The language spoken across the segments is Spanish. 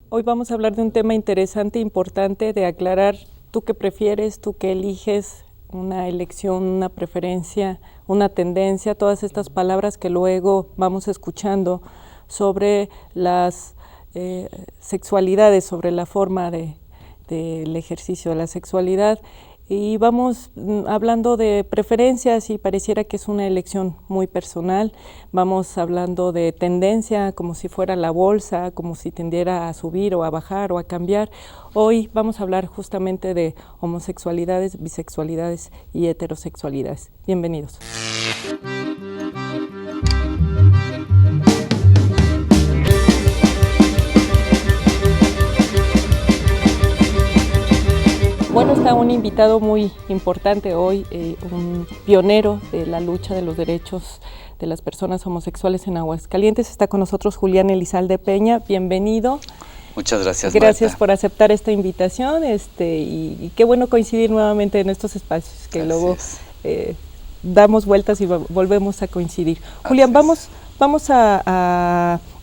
Hoy vamos a hablar de un tema interesante, importante de aclarar tú qué prefieres, tú qué eliges, una elección, una preferencia, una tendencia, todas estas palabras que luego vamos escuchando sobre las sexualidades, sobre la forma del ejercicio de la sexualidad. Y vamos hablando de preferencias y pareciera que es una elección muy personal. Vamos hablando de tendencia, como si fuera la bolsa, como si tendiera a subir o a bajar o a cambiar. Hoy vamos a hablar justamente de homosexualidades, bisexualidades y heterosexualidades. Bienvenidos. Bueno, está un invitado muy importante hoy, un pionero de la lucha de los derechos de las personas homosexuales en Aguascalientes. Está con nosotros Julián Elizalde Peña, bienvenido. Muchas gracias, Gracias Marta, por aceptar esta invitación y qué bueno coincidir nuevamente en estos espacios que así luego damos vueltas y volvemos a coincidir. Julián, vamos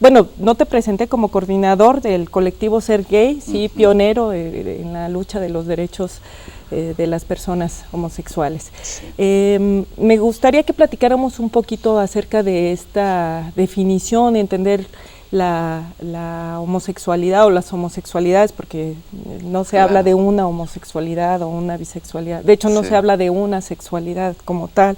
bueno, no te presenté como coordinador del colectivo Ser Gay, sí, pionero en la lucha de los derechos de las personas homosexuales. Sí. Me gustaría que platicáramos un poquito acerca de esta definición, entender la homosexualidad o las homosexualidades, porque no se habla de una homosexualidad o una bisexualidad, de hecho no se habla de una sexualidad como tal.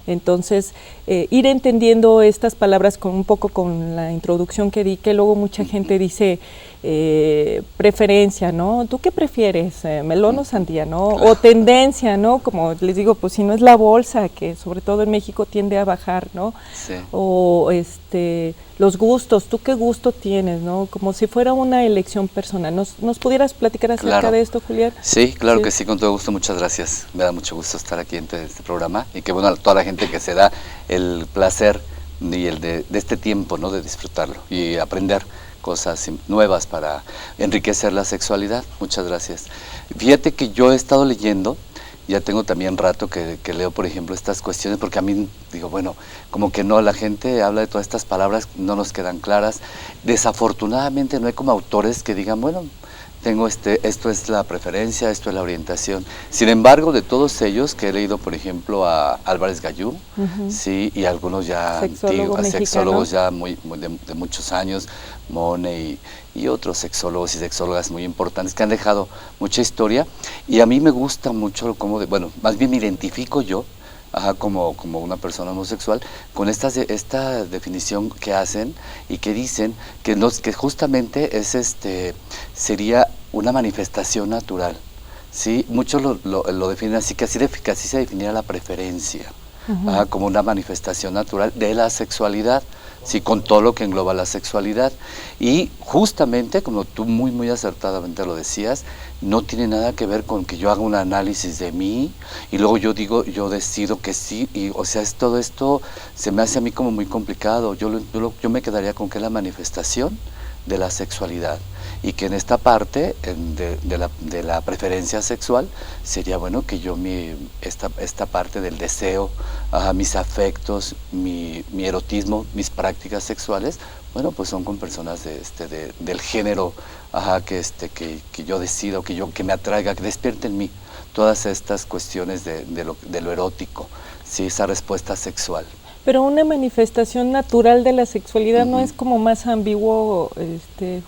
Entonces, ir entendiendo estas palabras un poco con la introducción que di, que luego mucha gente dice preferencia, ¿no? ¿Tú qué prefieres? ¿Melón o sandía, no? O tendencia, ¿no? Como les digo, pues si no es la bolsa, que sobre todo en México tiende a bajar, ¿no? Sí. O los gustos, ¿tú qué gusto tienes, no? Como si fuera una elección personal. ¿Nos pudieras platicar acerca de esto, Julián? Sí, claro que sí, con todo gusto, muchas gracias. Me da mucho gusto estar aquí en este programa y que bueno, a toda la gente que se da el placer y el de este tiempo, ¿no? De disfrutarlo y aprender cosas nuevas para enriquecer la sexualidad. Muchas gracias. Fíjate que yo he estado leyendo, ya tengo también rato que leo, por ejemplo, estas cuestiones, porque a mí, digo, bueno, como que no, la gente habla de todas estas palabras, no nos quedan claras. Desafortunadamente no hay como autores que digan, bueno, tengo esto es la preferencia, esto es la orientación. Sin embargo, de todos ellos que he leído, por ejemplo, a Álvarez Gallú, sí, y algunos ya antiguos, sexólogos ya de muchos años, Mone y otros sexólogos y sexólogas muy importantes que han dejado mucha historia, y a mí me gusta mucho bueno, más bien me identifico yo, como una persona homosexual, con esta definición que hacen y que dicen que justamente sería una manifestación natural, ¿sí? Muchos lo definen así, que así se definiera la preferencia, como una manifestación natural de la sexualidad, sí, con todo lo que engloba la sexualidad. Y justamente, como tú muy acertadamente lo decías, no tiene nada que ver con que yo haga un análisis de mí y luego yo decido que sí, y o sea, todo esto se me hace a mí como muy complicado. Yo me quedaría con que es la manifestación de la sexualidad, y que en esta parte de la preferencia sexual sería bueno que yo esta parte del deseo, mis afectos, mi erotismo, mis prácticas sexuales, bueno, pues son con personas del género, que yo decido, que me atraiga, que despierte en mí todas estas cuestiones de lo erótico, sí, esa respuesta sexual. Pero una manifestación natural de la sexualidad no es como más ambiguo,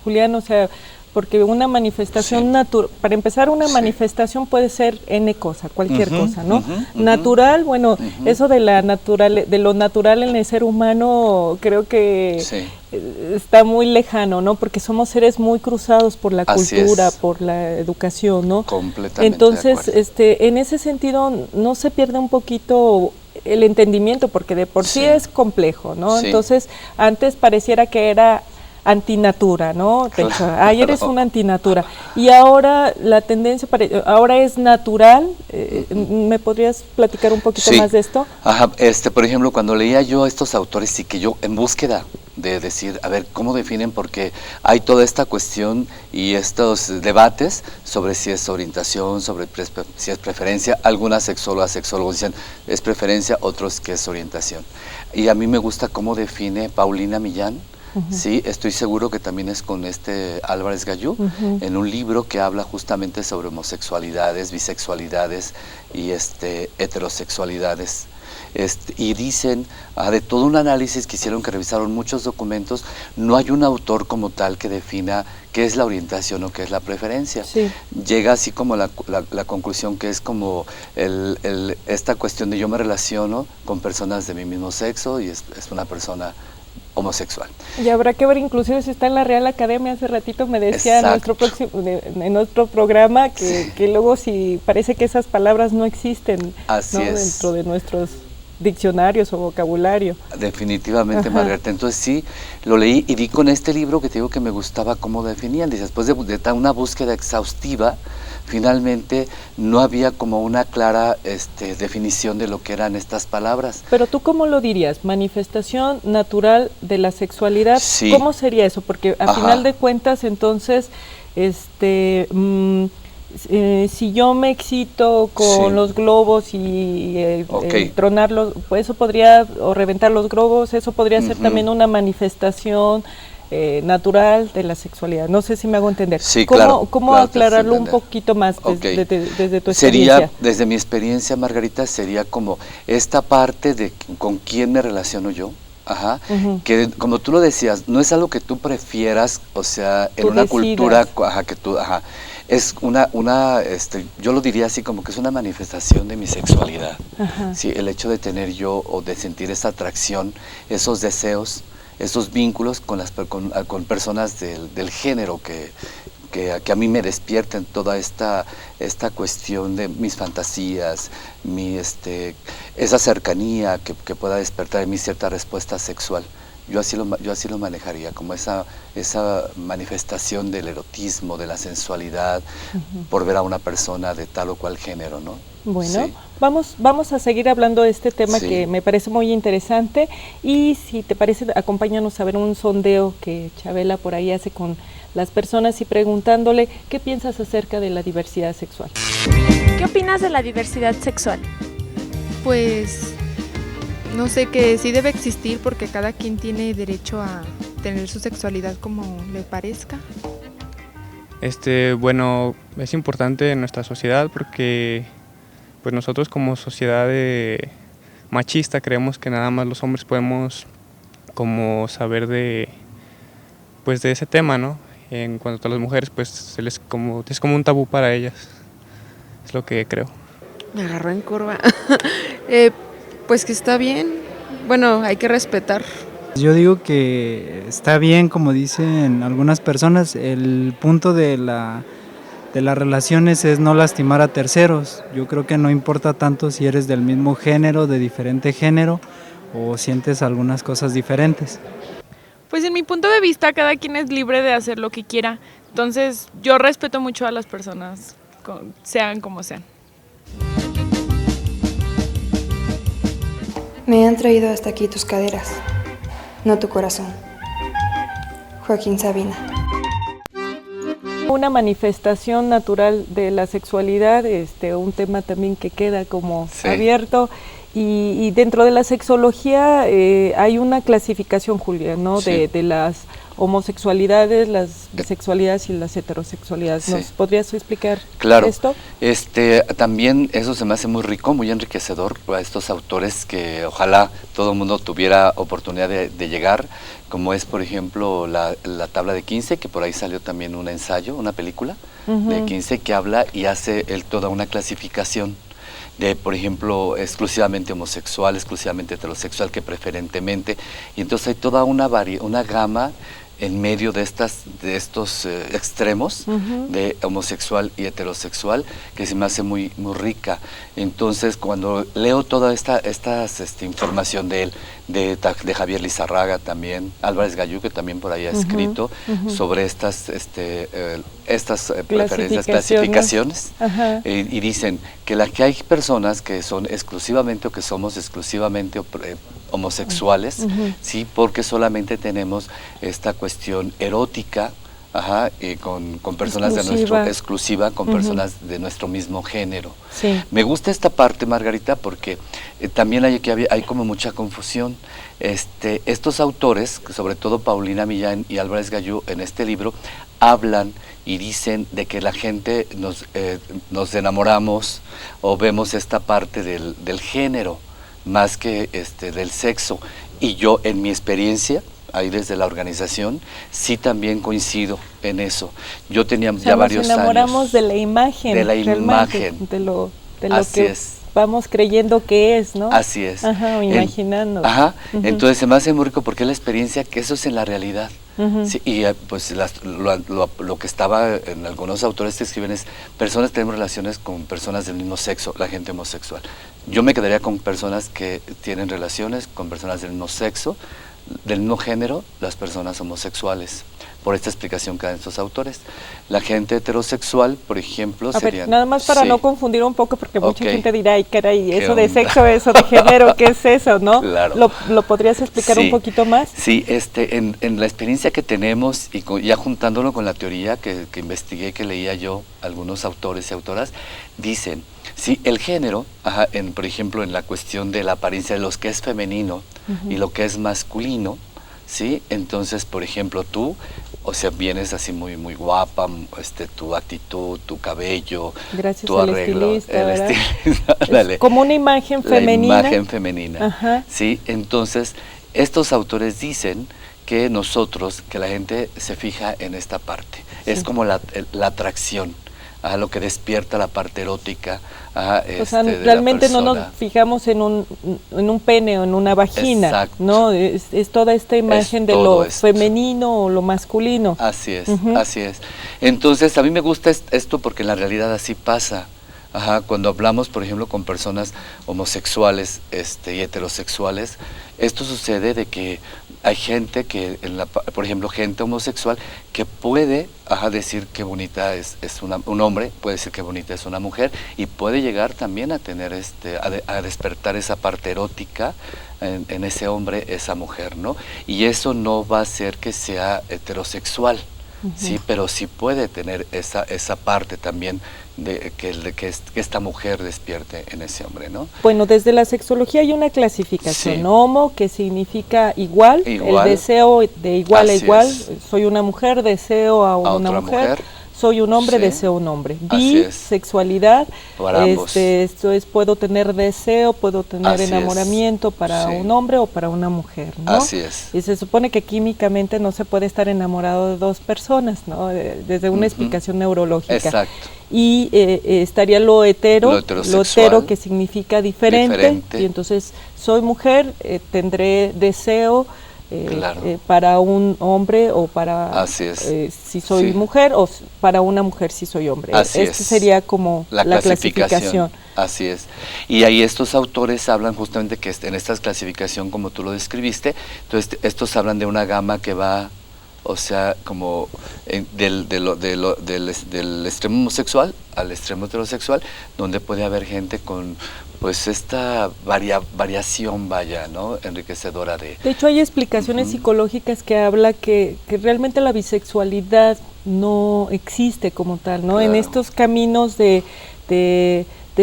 Julián, o sea, porque una manifestación natural, para empezar, una manifestación puede ser N cosa, cualquier cosa, ¿no? Natural, bueno, eso de lo natural en el ser humano creo que está muy lejano, ¿no? Porque somos seres muy cruzados por la cultura, por la educación, ¿no? Completamente. Entonces, en ese sentido, no se pierde un poquito el entendimiento, porque de por sí es complejo, ¿no? Entonces, antes pareciera que era antinatura, ¿no? Claro. Eres una antinatura. Y ahora la tendencia, ahora es natural. ¿Me podrías platicar un poquito más de esto? Por ejemplo, cuando leía yo a estos autores y que yo en búsqueda de decir, a ver, ¿cómo definen? Porque hay toda esta cuestión y estos debates sobre si es orientación, sobre si es preferencia. Algunas sexólogos dicen es preferencia, otros que es orientación. Y a mí me gusta cómo define Paulina Millán Sí, estoy seguro que también es con Álvarez Gallú, en un libro que habla justamente sobre homosexualidades, bisexualidades y heterosexualidades. Y dicen, de todo un análisis que hicieron, que revisaron muchos documentos, no hay un autor como tal que defina qué es la orientación o qué es la preferencia. Sí. Llega así como la conclusión que es como esta cuestión de yo me relaciono con personas de mi mismo sexo y es una persona homosexual. Y habrá que ver, inclusive si está en la Real Academia, hace ratito me decía en nuestro programa que luego si parece que esas palabras no existen dentro de nuestros diccionarios o vocabulario. Definitivamente, Margarita. Entonces sí, lo leí y vi con este libro que te digo que me gustaba cómo definían. Dice, después de una búsqueda exhaustiva, finalmente no había como una clara definición de lo que eran estas palabras. Pero tú, ¿cómo lo dirías? ¿Manifestación natural de la sexualidad? Sí. ¿Cómo sería eso? Porque a final de cuentas, entonces, si yo me excito con los globos y tronarlos, pues eso podría, o reventar los globos, eso podría ser también una manifestación natural de la sexualidad. No sé si me hago entender. Sí, ¿Cómo aclararlo un poquito más desde tu experiencia? Sería, desde mi experiencia, Margarita, sería como esta parte de con quién me relaciono yo. Que como tú lo decías, no es algo que tú prefieras, o sea, en una cultura que tú, es yo lo diría así como que es una manifestación de mi sexualidad. Sí, el hecho de tener yo o de sentir esa atracción, esos deseos, esos vínculos con personas del género que a mí me despierten toda esta cuestión de mis fantasías, esa cercanía que pueda despertar en mí cierta respuesta sexual. Yo así lo manejaría, como esa manifestación del erotismo, de la sensualidad, por ver a una persona de tal o cual género, ¿no? Bueno, sí. Vamos a seguir hablando de este tema que me parece muy interesante, y si te parece, acompáñanos a ver un sondeo que Chabela por ahí hace con las personas y preguntándole qué piensas acerca de la diversidad sexual. ¿Qué opinas de la diversidad sexual? Pues no sé, que sí debe existir porque cada quien tiene derecho a tener su sexualidad como le parezca. Bueno, es importante en nuestra sociedad porque pues nosotros como sociedad machista creemos que nada más los hombres podemos como saber de ese tema, ¿no? En cuanto a las mujeres, pues es como un tabú para ellas, es lo que creo. Me agarró en curva. Pues que está bien, bueno, hay que respetar. Yo digo que está bien, como dicen algunas personas, el punto de las relaciones es no lastimar a terceros. Yo creo que no importa tanto si eres del mismo género, de diferente género, o sientes algunas cosas diferentes. Pues en mi punto de vista, cada quien es libre de hacer lo que quiera. Entonces, yo respeto mucho a las personas, sean como sean. Me han traído hasta aquí tus caderas, no tu corazón. Joaquín Sabina. Una manifestación natural de la sexualidad, un tema también que queda como abierto. Y dentro de la sexología hay una clasificación, Julia, ¿no? De las homosexualidades, las bisexualidades y las heterosexualidades. ¿Nos podrías explicar esto? También eso se me hace muy rico, muy enriquecedor para estos autores que ojalá todo el mundo tuviera oportunidad de llegar, como es, por ejemplo, la tabla de 15, que por ahí salió también un ensayo, una película de 15 que habla y hace toda una clasificación de, por ejemplo, exclusivamente homosexual, exclusivamente heterosexual, que preferentemente, y entonces hay toda una gama en medio de estos extremos de homosexual y heterosexual, que se me hace muy, muy rica. Entonces, cuando leo toda esta información de él, de Javier Lizarraga también, Álvarez Gallú, que también por ahí ha escrito sobre estas clasificaciones, y dicen que hay personas que son exclusivamente o que somos exclusivamente homosexuales, sí, porque solamente tenemos esta cuestión erótica ajá, y con personas exclusiva, con personas de nuestro mismo género. Sí. Me gusta esta parte, Margarita, porque también hay como mucha confusión. Estos autores, sobre todo Paulina Millán y Álvarez Gallú, en este libro, hablan y dicen de que la gente nos enamoramos o vemos esta parte del género más que del sexo. Y yo, en mi experiencia, ahí desde la organización, sí también coincido en eso. Yo tenía ya varios años. Nos enamoramos de la imagen. De la imagen. De lo Así que es. vamos creyendo que es, ¿no? Así es. Ajá, o imaginando. Ajá, entonces se me hace muy rico porque es la experiencia que eso es en la realidad. Sí, y pues lo que estaba en algunos autores que escriben es, personas tenemos relaciones con personas del mismo sexo, la gente homosexual. Yo me quedaría con personas que tienen relaciones con personas del mismo sexo, del mismo género, las personas homosexuales, por esta explicación que dan estos autores. La gente heterosexual, por ejemplo, a serían... ver, nada más para sí. no confundir un poco, porque mucha Ok. gente dirá, ay, caray, ¿Qué eso de onda? sexo, eso de género, ¿qué es eso, no? Claro. ¿Lo podrías explicar Sí. un poquito más? Sí, en la experiencia que tenemos y ya juntándolo con la teoría que investigué, que leía yo, algunos autores y autoras, dicen, sí, el género, ajá, por ejemplo, en la cuestión de la apariencia de lo que es femenino y lo que es masculino, ¿sí? Entonces, por ejemplo, tú, o sea, vienes así muy muy guapa, tu actitud, tu cabello, Gracias tu al arreglo, estilista, ¿verdad? Dale. Es como una imagen femenina. La imagen femenina. Ajá. Sí, entonces, estos autores dicen que la gente se fija en esta parte. Sí. Es como la atracción, a lo que despierta la parte erótica. O sea, de la realmente no persona. nos fijamos en un pene o en una vagina, Exacto. ¿no? Es toda esta imagen de todo lo esto. femenino o lo masculino. Así es, así es. Entonces, a mí me gusta esto porque en la realidad así pasa. Ajá, cuando hablamos, por ejemplo, con personas homosexuales y heterosexuales, esto sucede de que hay gente que, por ejemplo, gente homosexual que puede decir que bonita es un hombre, puede decir que bonita es una mujer y puede llegar también a tener a despertar esa parte erótica en ese hombre, esa mujer, ¿no? Y eso no va a hacer que sea heterosexual. Sí, pero sí puede tener esa parte también de que esta mujer despierte en ese hombre, ¿no? Bueno, desde la sexología hay una clasificación, Sí. Homo, que significa igual, Igual. el deseo de igual a Así igual, es. soy una mujer, deseo a una otra mujer, soy un hombre, Sí. deseo un hombre. Así es. Bisexualidad, Para ambos. esto es, puedo tener deseo, puedo tener Así es. enamoramiento para Sí. un hombre o para una mujer, ¿no? Así es. Y se supone que químicamente no se puede estar enamorado de dos personas, ¿no? Desde una explicación neurológica. Exacto. Y estaría lo heterosexual, hetero que significa diferente, y entonces soy mujer, tendré deseo Claro. para un hombre o para Así es. si soy Sí. mujer o para una mujer si soy hombre. Así Este es. sería como La clasificación. Así es. Y ahí estos autores hablan justamente que en esta clasificación, como tú lo describiste, entonces estos hablan de una gama que va, o sea, como del extremo homosexual al extremo heterosexual, donde puede haber gente con pues esta variación, vaya, ¿no? Enriquecedora de... De hecho, hay explicaciones psicológicas que habla que realmente la bisexualidad no existe como tal, ¿no? Claro. En estos caminos de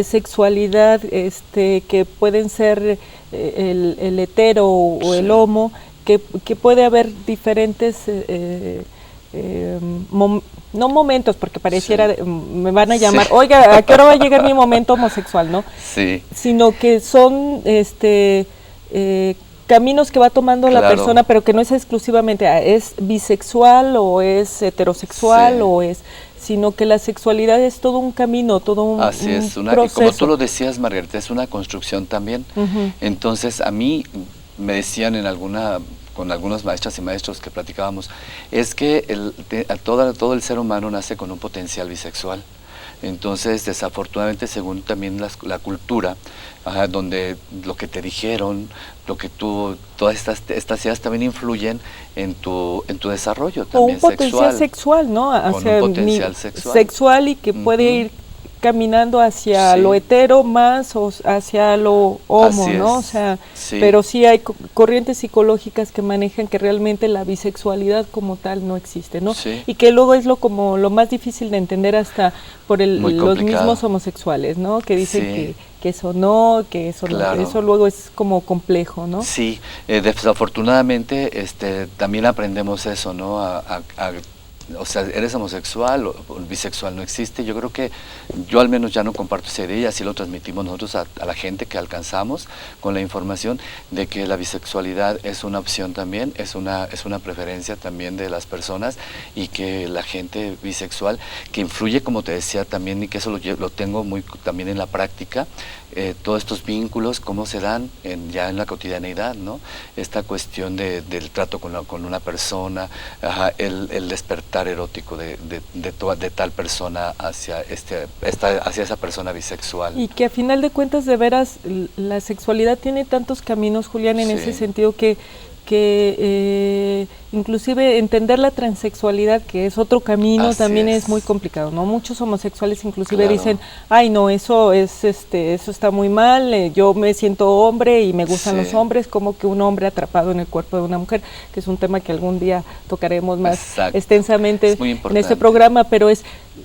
sexualidad que pueden ser el hetero o el homo, que puede haber diferentes no momentos, porque pareciera, me van a llamar, oiga, ¿a qué hora va a llegar mi momento homosexual, no? Sí. Sino que son caminos que va tomando la Claro. persona, pero que no es exclusivamente, es bisexual o es heterosexual Sí. o es, sino que la sexualidad es todo un camino, todo un, Así es, un y como proceso. tú lo decías, Margarita, es una construcción también. Entonces, a mí me decían con algunos maestras y maestros que platicábamos, es que todo el ser humano nace con un potencial bisexual. Entonces, desafortunadamente, según también la cultura, donde lo que te dijeron, lo que todas estas ideas también influyen en tu desarrollo o también un potencial sexual, ¿no? Con un potencial sexual. Y que puede ir caminando hacia Sí. lo hetero más o hacia lo homo, Así ¿no? O es. sea, Sí. pero sí hay corrientes psicológicas que manejan que realmente la bisexualidad como tal no existe, ¿no? Sí. Y que luego es como lo más difícil de entender hasta por Muy los complicado. mismos homosexuales, ¿no? Que dicen Sí. que eso no, que eso Claro. no, eso luego es como complejo, ¿no? Sí, desafortunadamente también aprendemos eso, ¿no? O sea, eres homosexual o bisexual, no existe. Yo creo que yo al menos ya no comparto esa idea y así lo transmitimos nosotros a la gente que alcanzamos con la información de que la bisexualidad es una opción también, es una preferencia también de las personas y que la gente bisexual, que influye, como te decía también, y que eso lo tengo muy también en la práctica, todos estos vínculos, cómo se dan ya en la cotidianeidad, ¿no? Esta cuestión del trato con una persona, el despertar erótico de tal persona hacia esa persona bisexual. Y que a final de cuentas, de veras, la sexualidad tiene tantos caminos, Julián, en Sí. ese sentido que inclusive entender la transexualidad, que es otro camino, Así también es. es muy complicado, ¿no? Muchos homosexuales inclusive Claro. dicen, ay no, eso está muy mal, yo me siento hombre y me gustan Sí. los hombres, como que un hombre atrapado en el cuerpo de una mujer, que es un tema que algún día tocaremos más Exacto. extensamente Es muy en importante. este programa, pero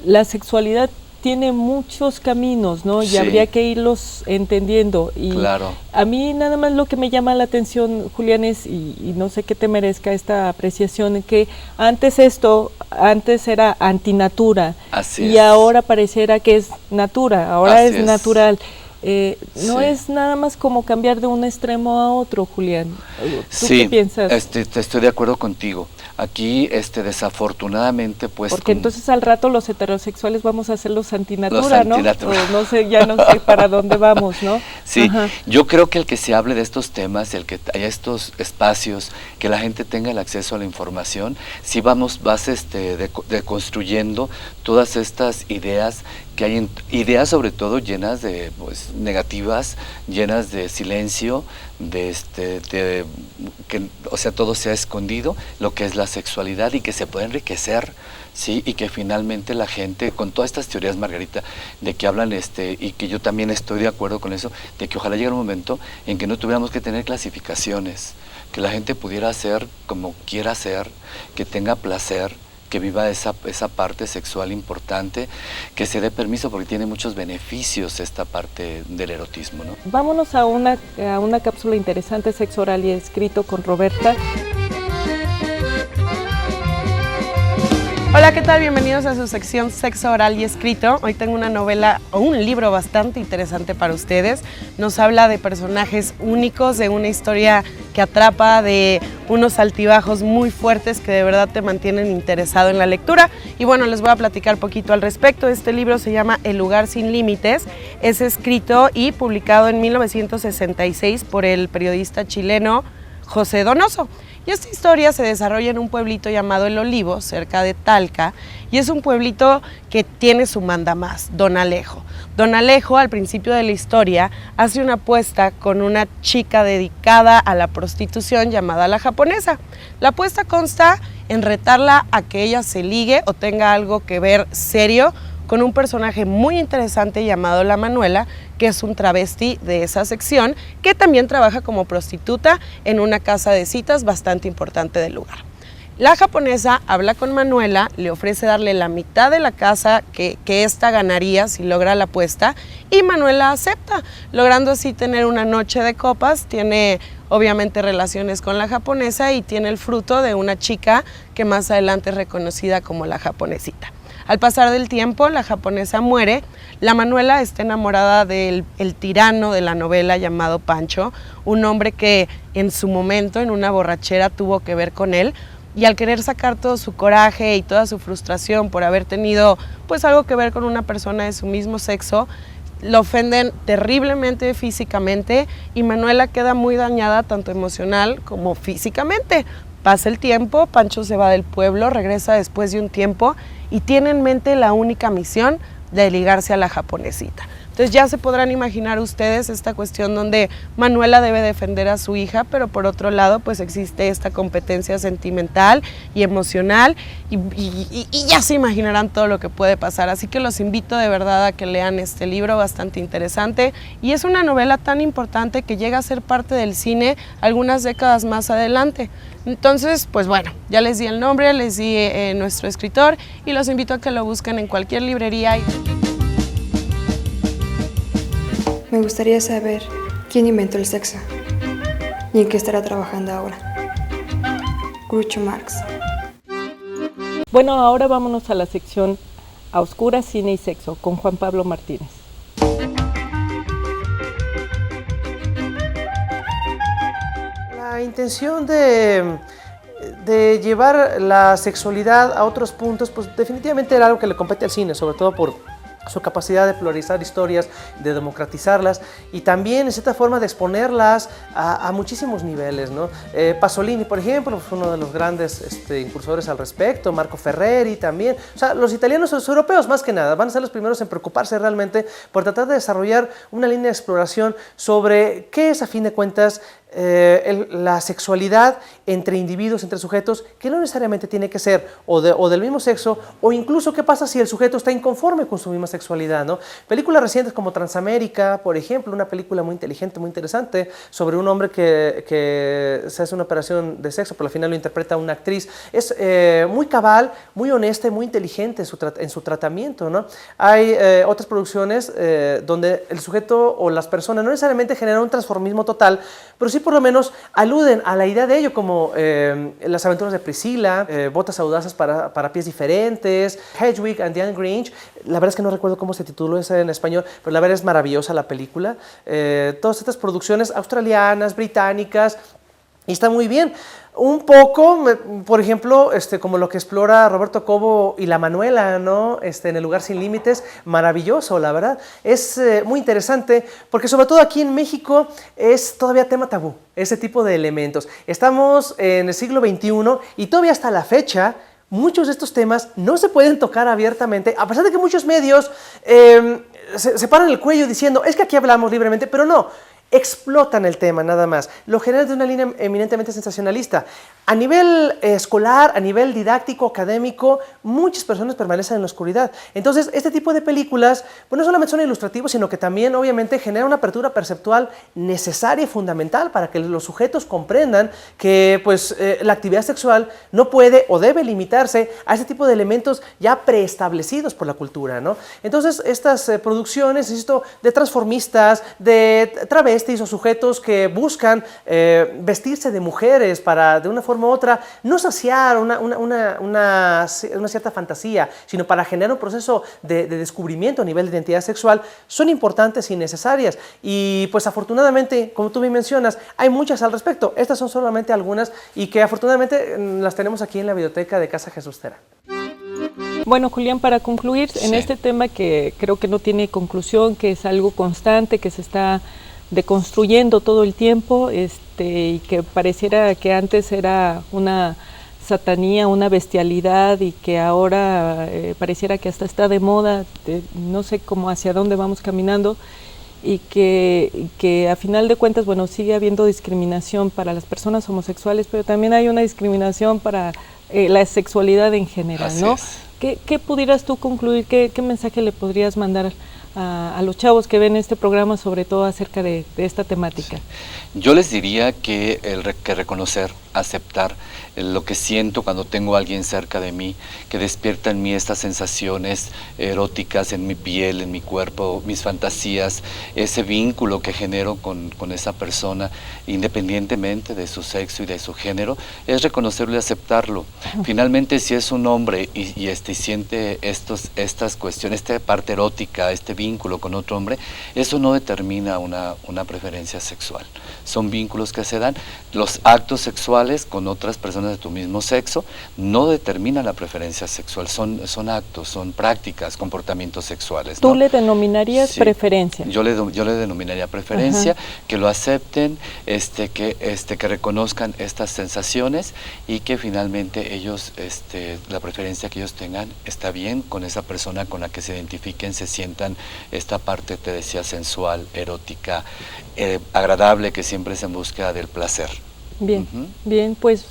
la sexualidad tiene muchos caminos, ¿no? Y Sí. habría que irlos entendiendo. Y Claro. a mí nada más lo que me llama la atención, Julián, es, y no sé qué te merezca esta apreciación, que antes era antinatura, Así y es. ahora pareciera que es natura, ahora Así es es. natural. No Sí. es nada más como cambiar de un extremo a otro, Julián. ¿Tú Sí, qué piensas? estoy de acuerdo contigo. Aquí, desafortunadamente, pues... Porque entonces al rato los heterosexuales vamos a ser los antinatura, Los ¿no? antinatura. O no sé, ya no sé para dónde vamos, ¿no? Sí, Ajá. yo creo que el que se hable de estos temas, el que haya estos espacios, que la gente tenga el acceso a la información, sí vas deconstruyendo todas estas ideas que hay, ideas sobre todo llenas de negativas, llenas de silencio, que o sea, todo se ha escondido, lo que es la sexualidad y que se puede enriquecer, sí, y que finalmente la gente, con todas estas teorías, Margarita, de que hablan, y que yo también estoy de acuerdo con eso, de que ojalá llegue un momento en que no tuviéramos que tener clasificaciones, que la gente pudiera hacer como quiera hacer, que tenga placer, que viva esa parte sexual importante, que se dé permiso porque tiene muchos beneficios esta parte del erotismo, ¿no? Vámonos a una cápsula interesante, Sexo Oral y Escrito, con Roberta. Hola, ¿qué tal? Bienvenidos a su sección Sexo Oral y Escrito. Hoy tengo una novela o un libro bastante interesante para ustedes. Nos habla de personajes únicos, de una historia que atrapa, de unos altibajos muy fuertes que de verdad te mantienen interesado en la lectura. Y bueno, les voy a platicar poquito al respecto. Este libro se llama El lugar sin límites. Es escrito y publicado en 1966 por el periodista chileno José Donoso. Y esta historia se desarrolla en un pueblito llamado El Olivo, cerca de Talca, y es un pueblito que tiene su mandamás, Don Alejo. Don Alejo, al principio de la historia, hace una apuesta con una chica dedicada a la prostitución llamada La Japonesa. La apuesta consta en retarla a que ella se ligue o tenga algo que ver serio con un personaje muy interesante llamado La Manuela, que es un travesti de esa sección, que también trabaja como prostituta en una casa de citas bastante importante del lugar. La japonesa habla con Manuela, le ofrece darle la mitad de la casa que ésta ganaría si logra la apuesta, y Manuela acepta, logrando así tener una noche de copas. Tiene obviamente relaciones con la japonesa y tiene el fruto de una chica que más adelante es reconocida como la Japonesita. Al pasar del tiempo, la japonesa muere. La Manuela está enamorada del tirano de la novela llamado Pancho, un hombre que en su momento, en una borrachera, tuvo que ver con él, y al querer sacar todo su coraje y toda su frustración por haber tenido pues algo que ver con una persona de su mismo sexo, lo ofenden terriblemente físicamente, y Manuela queda muy dañada tanto emocional como físicamente. Pasa el tiempo, Pancho se va del pueblo, regresa después de un tiempo y tiene en mente la única misión de ligarse a la japonesita. Entonces ya se podrán imaginar ustedes esta cuestión donde Manuela debe defender a su hija, pero por otro lado pues existe esta competencia sentimental y emocional y ya se imaginarán todo lo que puede pasar. Así que los invito de verdad a que lean este libro, bastante interesante, y es una novela tan importante que llega a ser parte del cine algunas décadas más adelante. Entonces, pues bueno, ya les di el nombre, les di nuestro escritor y los invito a que lo busquen en cualquier librería. Me gustaría saber quién inventó el sexo y en qué estará trabajando ahora. Groucho Marx. Bueno, ahora vámonos a la sección A Oscuras, Cine y Sexo con Juan Pablo Martínez. La intención de llevar la sexualidad a otros puntos, pues definitivamente era algo que le compete al cine, sobre todo por su capacidad de pluralizar historias, de democratizarlas y también en cierta forma de exponerlas a muchísimos niveles, ¿no? Pasolini, por ejemplo, fue uno de los grandes impulsores al respecto, Marco Ferreri también. O sea, los italianos, los europeos más que nada, van a ser los primeros en preocuparse realmente por tratar de desarrollar una línea de exploración sobre qué es, a fin de cuentas, la sexualidad entre individuos, entre sujetos, que no necesariamente tiene que ser o del mismo sexo, o incluso qué pasa si el sujeto está inconforme con su misma sexualidad, ¿no? Películas recientes como Transamérica, por ejemplo, una película muy inteligente, muy interesante, sobre un hombre que se hace una operación de sexo, pero al final lo interpreta una actriz. Es muy cabal, muy honesta y muy inteligente en su tratamiento, ¿no? Hay otras producciones donde el sujeto o las personas no necesariamente generan un transformismo total, pero sí por lo menos aluden a la idea de ello, como Las aventuras de Priscila, Botas audaces para pies diferentes, Hedwig and the Angry Grinch. La verdad es que no recuerdo cómo se tituló esa en español, pero la verdad es maravillosa la película. Todas estas producciones australianas, británicas, y está muy bien. Un poco, por ejemplo, como lo que explora Roberto Cobo y la Manuela, ¿no? En El lugar sin límites, maravilloso, la verdad. Es muy interesante porque sobre todo aquí en México es todavía tema tabú, ese tipo de elementos. Estamos en el siglo XXI y todavía hasta la fecha muchos de estos temas no se pueden tocar abiertamente, a pesar de que muchos medios se paran el cuello diciendo, es que aquí hablamos libremente, pero no. Explotan el tema nada más, lo generan de una línea eminentemente sensacionalista. A nivel escolar, a nivel didáctico, académico, muchas personas permanecen en la oscuridad. Entonces, este tipo de películas, pues no solamente son ilustrativos, sino que también obviamente generan una apertura perceptual necesaria y fundamental para que los sujetos comprendan que pues, la actividad sexual no puede o debe limitarse a ese tipo de elementos ya preestablecidos por la cultura, ¿no? Entonces, estas producciones, insisto, de transformistas, de travestis o sujetos que buscan vestirse de mujeres para, de una forma u otra, no saciar una cierta fantasía, sino para generar un proceso de descubrimiento a nivel de identidad sexual, son importantes y necesarias. Y pues afortunadamente, como tú bien mencionas, hay muchas al respecto. Estas son solamente algunas y que afortunadamente las tenemos aquí en la biblioteca de Casa Jesús Tera. Bueno, Julián, para concluir en este tema que creo que no tiene conclusión, que es algo constante, que se está deconstruyendo todo el tiempo, y que pareciera que antes era una satanía, una bestialidad, y que ahora pareciera que hasta está de moda, no sé cómo hacia dónde vamos caminando, y que a final de cuentas, bueno, sigue habiendo discriminación para las personas homosexuales, pero también hay una discriminación para la sexualidad en general, ¿no? Así es. ¿Qué pudieras tú concluir, qué mensaje le podrías mandar a los chavos que ven este programa, sobre todo acerca de esta temática? Yo les diría que reconocer, aceptar lo que siento cuando tengo a alguien cerca de mí, que despierta en mí estas sensaciones eróticas en mi piel, en mi cuerpo, mis fantasías, ese vínculo que genero con esa persona, independientemente de su sexo y de su género, es reconocerlo y aceptarlo. Finalmente, si es un hombre y siente estas cuestiones, esta parte erótica, este vínculo con otro hombre, eso no determina una preferencia sexual. Son vínculos que se dan. Los actos sexuales sexuales con otras personas de tu mismo sexo no determina la preferencia sexual, son actos, son prácticas, comportamientos sexuales, ¿no? ¿Tú le denominarías Sí. preferencia? Yo le denominaría preferencia. Ajá. Que lo acepten, que reconozcan estas sensaciones y que finalmente ellos, la preferencia que ellos tengan está bien con esa persona con la que se identifiquen, se sientan esta parte, te decía, sensual, erótica, agradable, que siempre es en búsqueda del placer. Bien, bien, pues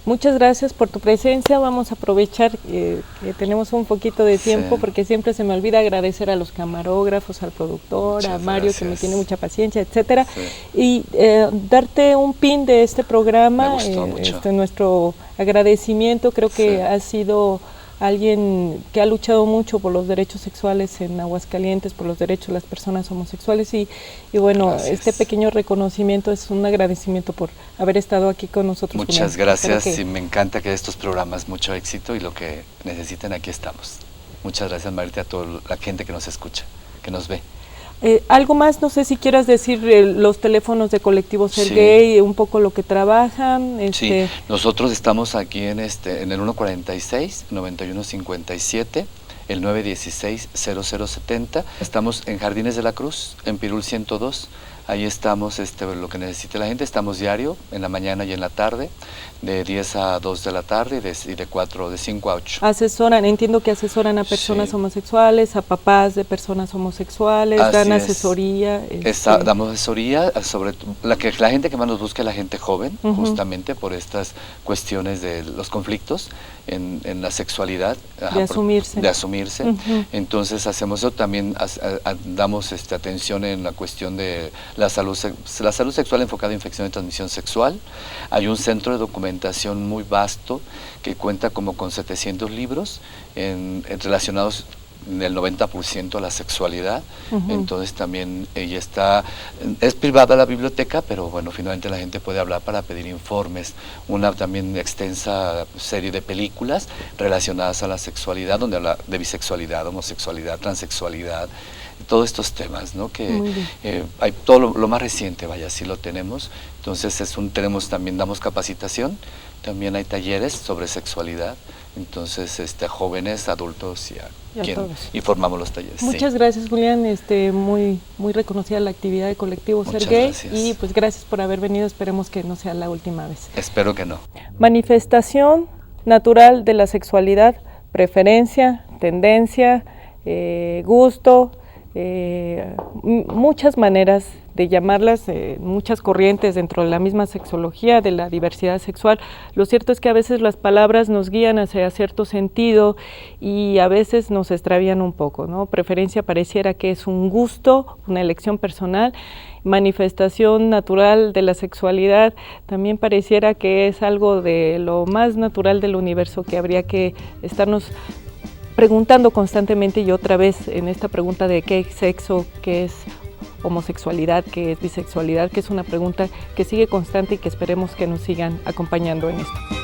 muchas gracias por tu presencia. Vamos a aprovechar que tenemos un poquito de tiempo, porque siempre se me olvida agradecer a los camarógrafos, al productor, a Mario, que me tiene mucha paciencia, etcétera, y darte un pin de este programa. Me gustó mucho. Nuestro agradecimiento. Creo que has sido alguien que ha luchado mucho por los derechos sexuales en Aguascalientes, por los derechos de las personas homosexuales y bueno, gracias. Este pequeño reconocimiento es un agradecimiento por haber estado aquí con nosotros. Muchas gracias y me encanta que estos programas, mucho éxito y lo que necesiten, aquí estamos. Muchas gracias, Marita, a toda la gente que nos escucha, que nos ve. Algo más, no sé si quieras decir los teléfonos de Colectivo Ser Gay, un poco lo que trabajan. Sí, nosotros estamos aquí en el 146-9157, el 916-0070. Estamos en Jardines de la Cruz, en Pirul 102. Ahí estamos, lo que necesite la gente. Estamos diario, en la mañana y en la tarde, de 10 a 2 de la tarde y de 5 a 8. Asesoran, entiendo que asesoran a personas homosexuales, a papás de personas homosexuales, dan asesoría. Damos asesoría sobre la gente que más nos busca, la gente joven, justamente por estas cuestiones de los conflictos en la sexualidad. De asumirse. Entonces hacemos eso, también damos atención en la cuestión de la salud sexual enfocada a infección de transmisión sexual. Hay un centro de documentación muy vasto que cuenta como con 700 libros relacionados en el 90% a la sexualidad. Entonces también es privada la biblioteca, pero bueno, finalmente la gente puede hablar para pedir informes. Una también extensa serie de películas relacionadas a la sexualidad, donde habla de bisexualidad, homosexualidad, transexualidad, todos estos temas, ¿no? Que hay todo lo más reciente, sí lo tenemos. Entonces también damos capacitación, también hay talleres sobre sexualidad. Entonces, a jóvenes, adultos y formamos los talleres. Muchas gracias, Julián. Muy reconocida la actividad de Colectivo Ser Gay y pues gracias por haber venido. Esperemos que no sea la última vez. Espero que no. Manifestación natural de la sexualidad, preferencia, tendencia, gusto, muchas maneras de llamarlas, muchas corrientes dentro de la misma sexología, de la diversidad sexual. Lo cierto es que a veces las palabras nos guían hacia cierto sentido y a veces nos extravían un poco, ¿no? Preferencia pareciera que es un gusto, una elección personal. Manifestación natural de la sexualidad también pareciera que es algo de lo más natural del universo, que habría que estarnos preguntando constantemente y otra vez en esta pregunta de qué es sexo, qué es homosexualidad, qué es bisexualidad, que es una pregunta que sigue constante y que esperemos que nos sigan acompañando en esto.